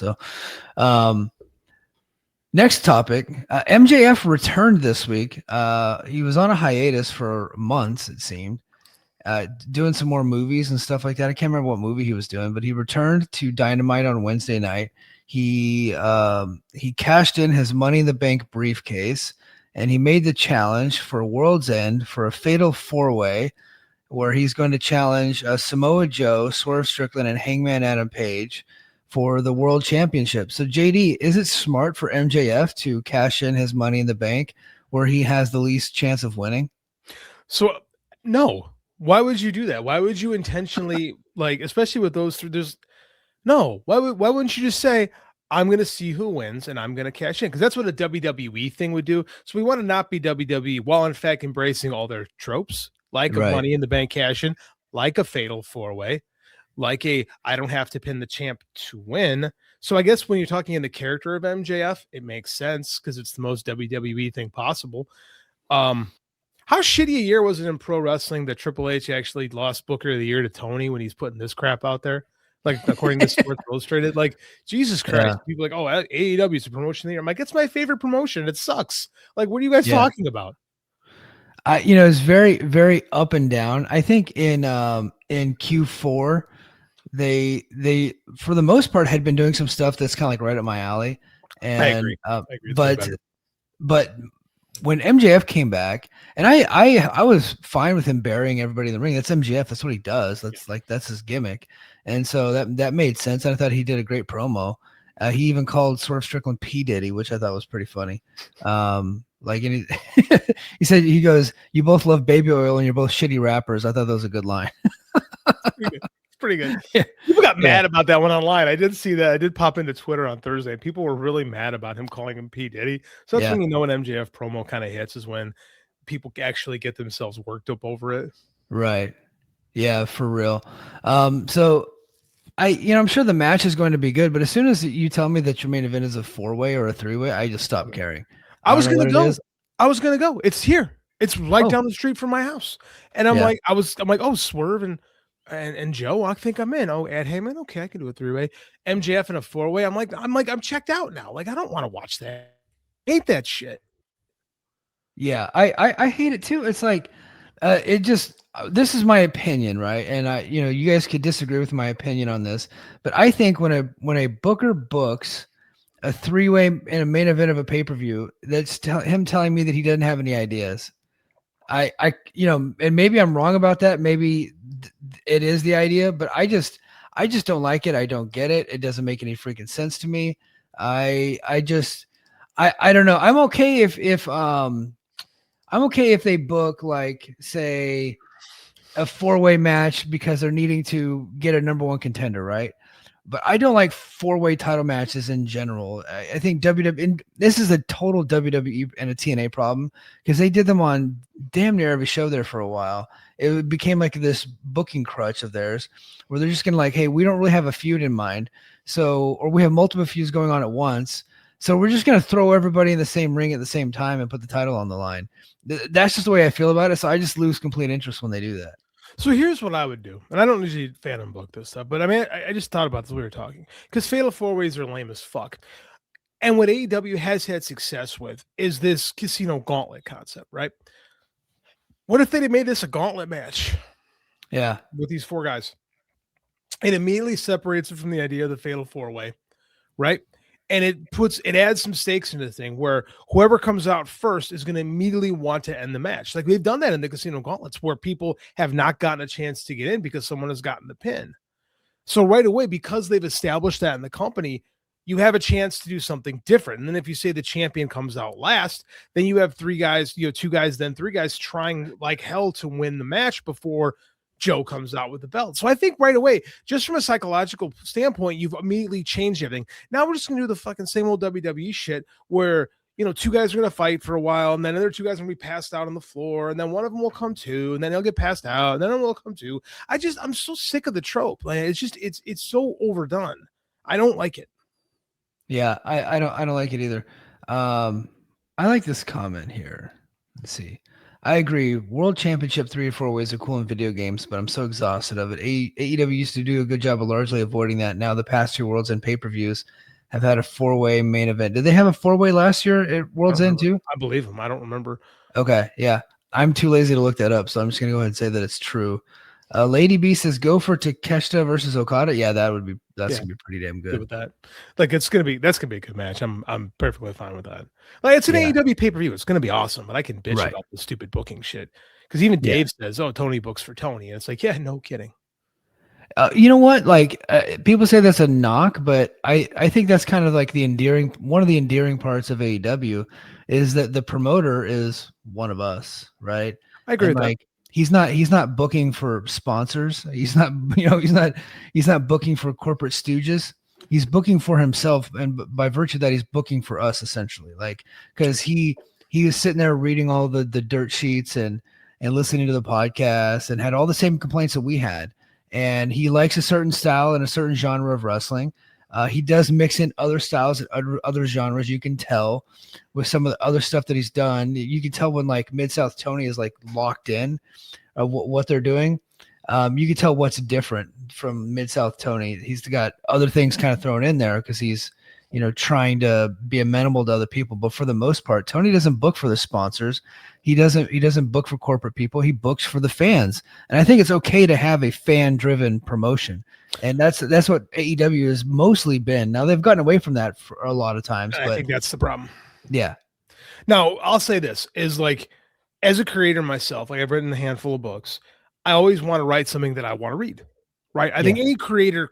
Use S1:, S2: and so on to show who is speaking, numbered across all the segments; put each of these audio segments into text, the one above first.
S1: So, um, next topic, MJF returned this week. He was on a hiatus for months, it seemed, doing some more movies and stuff like that. I can't remember what movie he was doing, but he returned to Dynamite on Wednesday night. He cashed in his Money in the Bank briefcase, and he made the challenge for World's End for a fatal 4-way, where he's going to challenge Samoa Joe, Swerve Strickland, and Hangman Adam Page for the World Championship. So, JD, is it smart for MJF to cash in his Money in the Bank where he has the least chance of winning?
S2: So, no. Why would you do that? Why would you intentionally, like, especially with those three? No. Why wouldn't you just say, I'm going to see who wins and I'm going to cash in? Because that's what a WWE thing would do. So we want to not be WWE while in fact embracing all their tropes, like a Money in the Bank cash in, like a fatal 4-way, like I don't have to pin the champ to win. So I guess when you're talking in the character of MJF, it makes sense because it's the most WWE thing possible. How shitty a year was it in pro wrestling that Triple H actually lost Booker of the Year to Tony when he's putting this crap out there? Like, according to Sports Illustrated, like, Jesus Christ, people are like, oh, AEW is a promotion of the year. I'm like, it's my favorite promotion. It sucks. Like, what are you guys talking about?
S1: It's very, very up and down. I think in Q4, they for the most part had been doing some stuff that's kind of like right up my alley. And
S2: I agree.
S1: But when MJF came back, and I was fine with him burying everybody in the ring. That's MJF. That's what he does. That's his gimmick. And so that made sense. And I thought he did a great promo. He even called Swerve Strickland P. Diddy, which I thought was pretty funny. He said, he goes, "You both love baby oil and you're both shitty rappers." I thought that was a good line.
S2: It's pretty good. Yeah. People got mad about that one online. I did see that. I did pop into Twitter on Thursday. People were really mad about him calling him P. Diddy. So that's when you know an MJF promo kind of hits, is when people actually get themselves worked up over it.
S1: Right. Yeah, for real. So I'm sure the match is going to be good, but as soon as you tell me that your main event is a 4-way or a 3-way, I just stop caring.
S2: I was going to go. It's here. It's right down the street from my house. And I'm like, oh, Swerve and Joe, I think I'm in. Oh, Ed Heyman. Okay, I can do a 3-way. MJF in a 4-way. I'm checked out now. Like, I don't want to watch that. I hate that shit.
S1: Yeah, I hate it too. It's like, this is my opinion, right? And you guys could disagree with my opinion on this, but I think when a booker books a 3-way in a main event of a pay-per-view, that's him telling me that he doesn't have any ideas. And maybe I'm wrong about that. Maybe it is the idea, but I just don't like it. I don't get it. It doesn't make any freaking sense to me. I don't know. I'm okay if they book, like, say, a 4-way match because they're needing to get a number one contender, right? But I don't like 4-way title matches in general. I think WWE, this is a total WWE and a TNA problem, because they did them on damn near every show there for a while. It became like this booking crutch of theirs where they're just going to, like, hey, we don't really have a feud in mind. Or we have multiple feuds going on at once. So we're just going to throw everybody in the same ring at the same time and put the title on the line. That's just the way I feel about it. So I just lose complete interest when they do that.
S2: So here's what I would do. And I don't usually Phantom book this stuff, but I mean, I just thought about this when we were talking, because fatal 4-ways are lame as fuck. And what AEW has had success with is this casino gauntlet concept, right? What if they made this a gauntlet match?
S1: Yeah.
S2: With these 4 guys. It immediately separates it from the idea of the fatal 4-way, right? And it adds some stakes into the thing where whoever comes out first is going to immediately want to end the match. Like, we've done that in the casino gauntlets where people have not gotten a chance to get in because someone has gotten the pin. So right away, because they've established that in the company, you have a chance to do something different. And then if you say the champion comes out last, then you have 3 guys, 2 guys, then 3 guys trying like hell to win the match before Joe comes out with the belt. So I think right away, just from a psychological standpoint, you've immediately changed everything. Now we're just going to do the fucking same old WWE shit where, 2 guys are going to fight for a while, and then other 2 guys are going to be passed out on the floor, and then one of them will come to, and then they'll get passed out, and then one will come to. I'm so sick of the trope. Like, it's so overdone. I don't like it.
S1: Yeah, I don't like it either. I like this comment here. Let's see. I agree. World Championship 3 or 4 ways are cool in video games, but I'm so exhausted of it. AEW used to do a good job of largely avoiding that. Now the past 2 Worlds and pay-per-views have had a 4-way main event. Did they have a 4-way last year at World's End too?
S2: I believe him. I don't remember.
S1: Okay, yeah. I'm too lazy to look that up, so I'm just gonna go ahead and say that it's true. Lady B says go for Takeshita versus Okada. Yeah, gonna be pretty damn
S2: Good
S1: good.
S2: with that. Like that's gonna be a good match. I'm perfectly fine with that. Like it's an AEW pay-per-view. It's gonna be awesome, but I can bitch about the stupid booking shit. Because even Dave says, "Oh, Tony books for Tony," and it's like, yeah, no kidding.
S1: You know what? Like people say that's a knock, but I think that's kind of like one of the endearing parts of AEW is that the promoter is one of us, right?
S2: I agree with
S1: that. He's not booking for sponsors. He's not he's not booking for corporate stooges. He's booking for himself, and by virtue of that, he's booking for us essentially. Like because he was sitting there reading all the dirt sheets and listening to the podcast and had all the same complaints that we had. And he likes a certain style and a certain genre of wrestling. He does mix in other styles and other genres. You can tell with some of the other stuff that he's done. You can tell when like Mid-South Tony is like locked in what they're doing. You can tell what's different from Mid-South Tony. He's got other things kind of thrown in there because he's, trying to be amenable to other people. But for the most part, Tony doesn't book for the sponsors. He doesn't book for corporate people. He books for the fans. And I think it's okay to have a fan-driven promotion. And that's what AEW has mostly been. Now they've gotten away from that for a lot of times.
S2: I think that's the problem.
S1: Yeah.
S2: Now I'll say this is like, as a creator myself, like I've written a handful of books. I always want to write something that I want to read. Right. I think any creator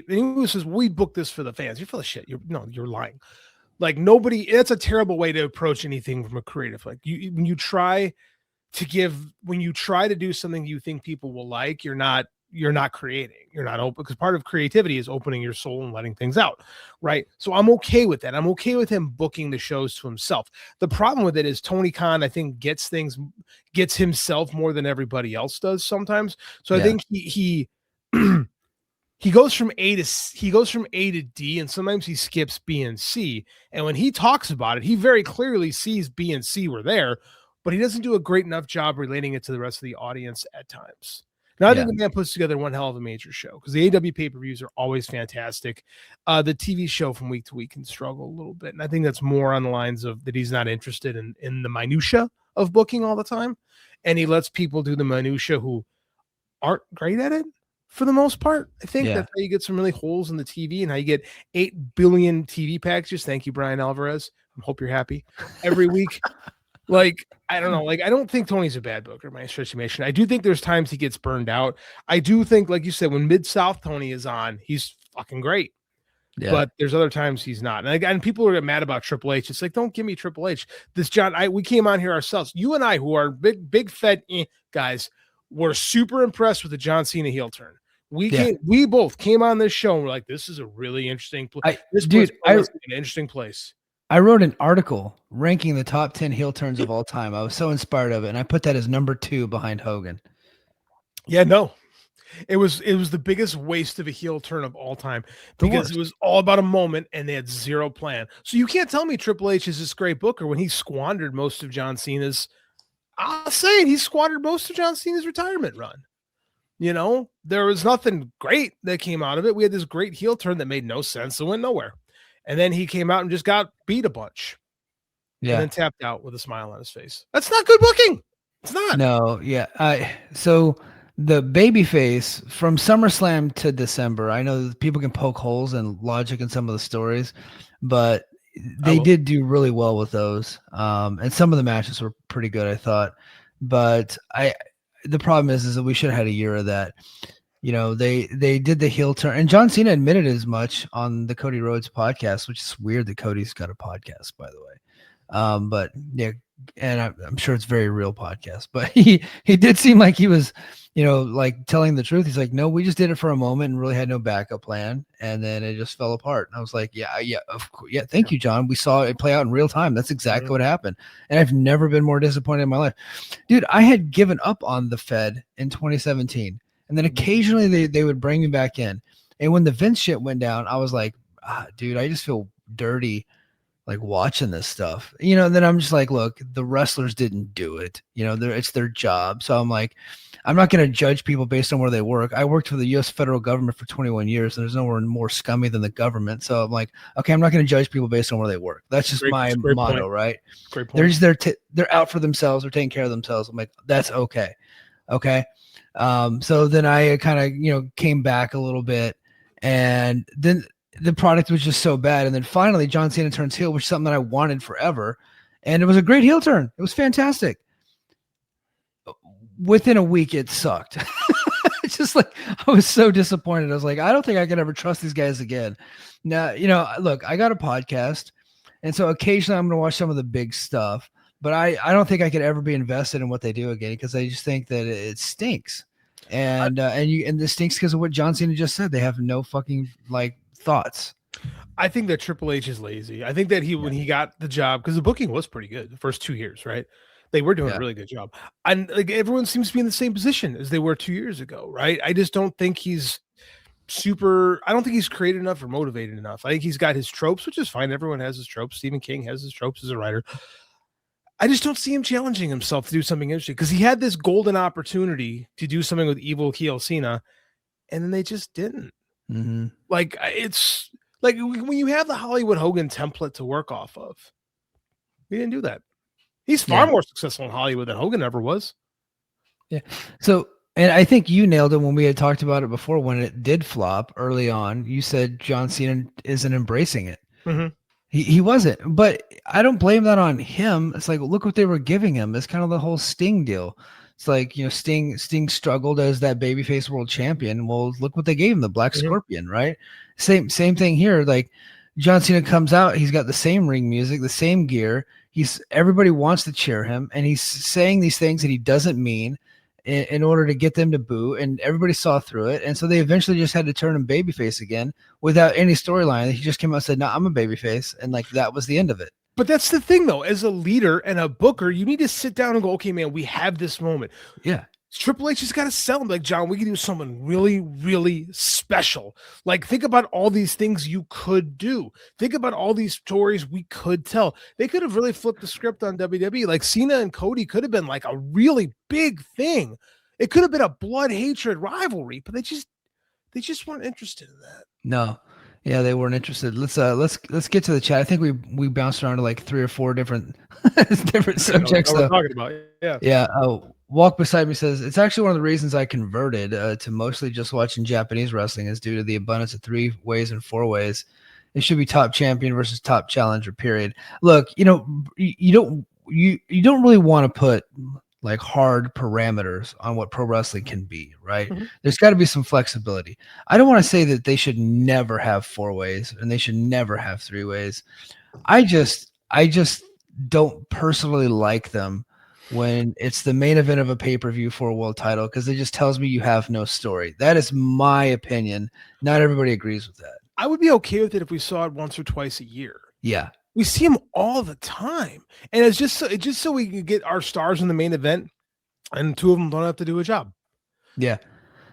S2: anyone who says we book this for the fans, you're full of shit. You're lying. Like it's a terrible way to approach anything from a creative. Like when you try to do something you think people will like, you're not creating, you're not open, because part of creativity is opening your soul and letting things out. Right. So I'm okay with that. I'm okay with him booking the shows to himself. The problem with it is Tony Khan, I think, gets himself more than everybody else does sometimes. So I think he goes from A to D, and sometimes he skips B and C. And when he talks about it, he very clearly sees B and C were there, but he doesn't do a great enough job relating it to the rest of the audience at times. Now, I think the man puts together one hell of a major show because the AEW pay-per-views are always fantastic. The TV show from week to week can struggle a little bit, and I think that's more on the lines of that he's not interested in the minutia of booking all the time, and he lets people do the minutia who aren't great at it. For the most part, I think that's how you get some really holes in the TV and how you get 8 billion TV packages. Thank you, Brian Alvarez. I hope you're happy every week. Like, I don't know. Like, I don't think Tony's a bad booker, my estimation. I do think there's times he gets burned out. I do think, like you said, when Mid-South Tony is on, he's fucking great. Yeah. But there's other times he's not. And people are mad about Triple H. It's like, don't give me Triple H. This John, we came on here ourselves. You and I, who are big fed guys, were super impressed with the John Cena heel turn. We both came on this show and we're like, this is a really interesting place. An interesting place.
S1: I wrote an article ranking the top 10 heel turns of all time. I was so inspired of it, and I put that as number 2 behind Hogan.
S2: Yeah, no. It was the biggest waste of a heel turn of all time because it was all about a moment and they had zero plan. So you can't tell me Triple H is this great booker when he squandered most of John Cena's retirement run. There was nothing great that came out of it. We had this great heel turn that made no sense and went nowhere. And then he came out and just got beat a bunch. Yeah. And then tapped out with a smile on his face. That's not good booking. It's not.
S1: No, yeah. So the babyface from SummerSlam to December, I know that people can poke holes in logic in some of the stories, but they did do really well with those. And some of the matches were pretty good, I thought. But the problem is that we should have had a year of that. They did the heel turn, and John Cena admitted as much on the Cody Rhodes podcast, which is weird that Cody's got a podcast, by the way. But yeah, and I'm sure it's a very real podcast, but he did seem like he was, like telling the truth. He's like, no, we just did it for a moment and really had no backup plan. And then it just fell apart. And I was like, yeah. Of course. Yeah. Thank you, John. We saw it play out in real time. That's exactly what happened. And I've never been more disappointed in my life. Dude, I had given up on the Fed in 2017. And then occasionally they would bring me back in. And when the Vince shit went down, I was like, dude, I just feel dirty. like watching this stuff, and then I'm just like, look, the wrestlers didn't do it. It's their job. So I'm like, I'm not going to judge people based on where they work. I worked for the U.S. federal government for 21 years, and there's nowhere more scummy than the government. So I'm like, okay, I'm not going to judge people based on where they work. That's just my motto,
S2: point.
S1: right?
S2: Great point.
S1: They're just there. They're out for themselves. They're taking care of themselves. I'm like, that's okay. Okay. So then I kind of, came back a little bit, and then the product was just so bad. And then finally John Cena turns heel, which is something that I wanted forever. And it was a great heel turn. It was fantastic. Within a week, it sucked. It's just like, I was so disappointed. I was like, I don't think I can ever trust these guys again. Now, look, I got a podcast, and so occasionally I'm going to watch some of the big stuff, but I don't think I could ever be invested in what they do again, because I just think that it stinks. And this stinks because of what John Cena just said. They have no fucking thoughts.
S2: I think that Triple H is lazy. I think that when he got the job, because the booking was pretty good the first 2 years, right? They were doing a really good job. And everyone seems to be in the same position as they were 2 years ago, right? I just don't think he's I don't think he's creative enough or motivated enough. I think he's got his tropes, which is fine. Everyone has his tropes. Stephen King has his tropes as a writer. I just don't see him challenging himself to do something interesting, because he had this golden opportunity to do something with evil heel Cena, and then they just didn't.
S1: Mm-hmm.
S2: It's like when you have the Hollywood Hogan template to work off of, we didn't do that. He's far more successful in Hollywood than Hogan ever was.
S1: Yeah. So, and I think you nailed it when we had talked about it before, when it did flop early on. You said John Cena isn't embracing it.
S2: Mm-hmm.
S1: He wasn't, but I don't blame that on him. It's like, look what they were giving him. It's kind of the whole Sting deal. It's like, Sting struggled as that babyface world champion. Well, look what they gave him, the Black Scorpion, right? Same thing here. Like, John Cena comes out, he's got the same ring music, the same gear. Everybody wants to cheer him, and he's saying these things that he doesn't mean in order to get them to boo, and everybody saw through it. And so they eventually just had to turn him babyface again without any storyline. He just came out and said, no, I'm a babyface. And that was the end of it.
S2: But that's the thing, though. As a leader and a booker, you need to sit down and go, okay, man, we have this moment.
S1: Yeah.
S2: Triple H has got to sell him. Like, John, we can do something really, really special. Like, think about all these things you could do. Think about all these stories we could tell. They could have really flipped the script on WWE. Like, Cena and Cody could have been like a really big thing. It could have been a blood hatred rivalry, but they just weren't interested in that.
S1: No. Yeah, they weren't interested. Let's get to the chat. I think we bounced around to like 3 or 4 different subjects.
S2: We're talking about.
S1: Yeah. Walk Beside Me says, it's actually one of the reasons I converted to mostly just watching Japanese wrestling is due to the abundance of 3 ways and 4 ways. It should be top champion versus top challenger, period. Look, you don't really want to put like hard parameters on what pro wrestling can be, right? Mm-hmm. There's got to be some flexibility. I don't want to say that they should never have 4 ways and they should never have 3 ways. I just don't personally like them when it's the main event of a pay-per-view for a world title, because it just tells me you have no story. That is my opinion. Not everybody agrees with that.
S2: I would be okay with it if we saw it once or twice a year.
S1: Yeah.
S2: We see them all the time. And it's just so we can get our stars in the main event, and 2 of them don't have to do a job.
S1: Yeah.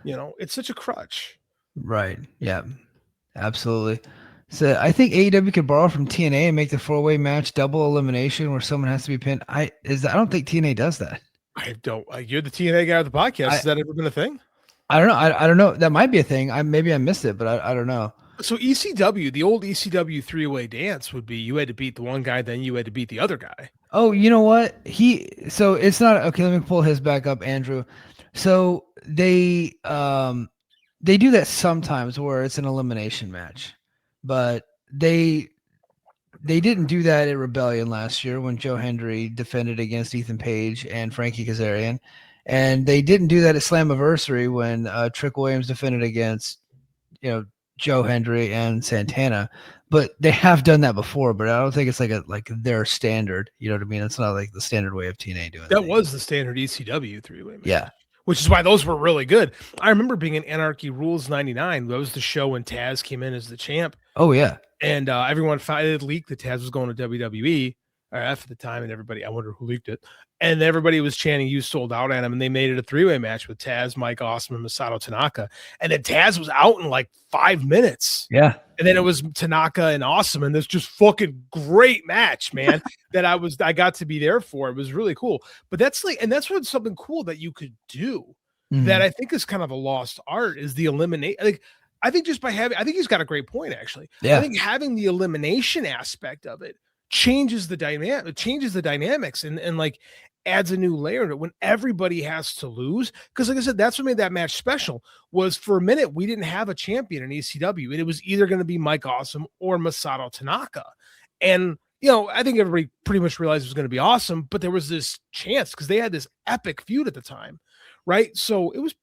S2: It's such a crutch.
S1: Right. Yeah, absolutely. So I think AEW could borrow from TNA and make the 4-way match double elimination where someone has to be pinned. I don't think TNA does that.
S2: I don't. You're the TNA guy of the podcast. Has that ever been a thing?
S1: I don't know. I don't know. That might be a thing. Maybe I missed it, but I don't know.
S2: So ECW, the old ECW 3-way dance would be you had to beat the one guy, then you had to beat the other guy.
S1: Oh, you know what? So it's not okay. Let me pull his back up, Andrew. So they do that sometimes where it's an elimination match, but they didn't do that at Rebellion last year when Joe Hendry defended against Ethan Page and Frankie Kazarian, and they didn't do that at Slammiversary when Trick Williams defended against Joe Hendry and Santana. But they have done that before, but I don't think it's like their standard. You know what I mean? It's not like the standard way of TNA doing
S2: that. Was the standard ECW 3-way match.
S1: Yeah.
S2: Which is why those were really good. I remember being in Anarchy Rules 99. That was the show when Taz came in as the champ.
S1: Oh, yeah.
S2: And everyone found it leaked that Taz was going to WWE. or F at the time, and everybody, I wonder who leaked it. And everybody was chanting, "You sold out" at him, and they made it a 3-way match with Taz, Mike Awesome, and Masato Tanaka. And then Taz was out in like 5 minutes.
S1: Yeah.
S2: And then it was Tanaka and Awesome, and this just fucking great match, man. that I got to be there for. It was really cool. But that's what's something cool that you could do that I think is kind of a lost art is the eliminate. Like, I think just by having, I think he's got a great point actually.
S1: Yeah.
S2: I think having the elimination aspect of it changes the dynamic, it changes the dynamics and like adds a new layer to it when everybody has to lose. Because like I said, that's what made that match special. Was for a minute we didn't have a champion in ECW, and it was either going to be Mike Awesome or Masato Tanaka. And you know, I think everybody pretty much realized it was going to be Awesome, but there was this chance because they had this epic feud at the time, right? So it was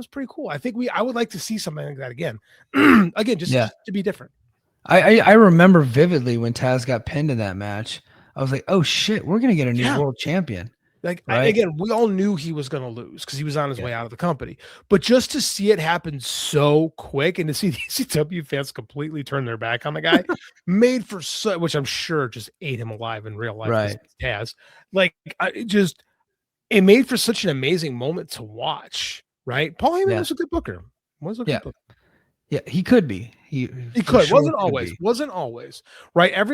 S2: pretty cool. I think I would like to see something like that again, just to be different.
S1: I remember vividly when Taz got pinned in that match. I was like, oh shit, we're gonna get a new world champion.
S2: Like, right? We all knew he was going to lose because he was on his way out of the company. But just to see it happen so quick and to see the ECW fans completely turn their back on the guy made for which I'm sure just ate him alive in real life.
S1: Right.
S2: Taz. Like, it made for such an amazing moment to watch, right? Paul Heyman was a good booker.
S1: Yeah, he could be. He
S2: could.
S1: Sure
S2: Wasn't always. Right. Everyone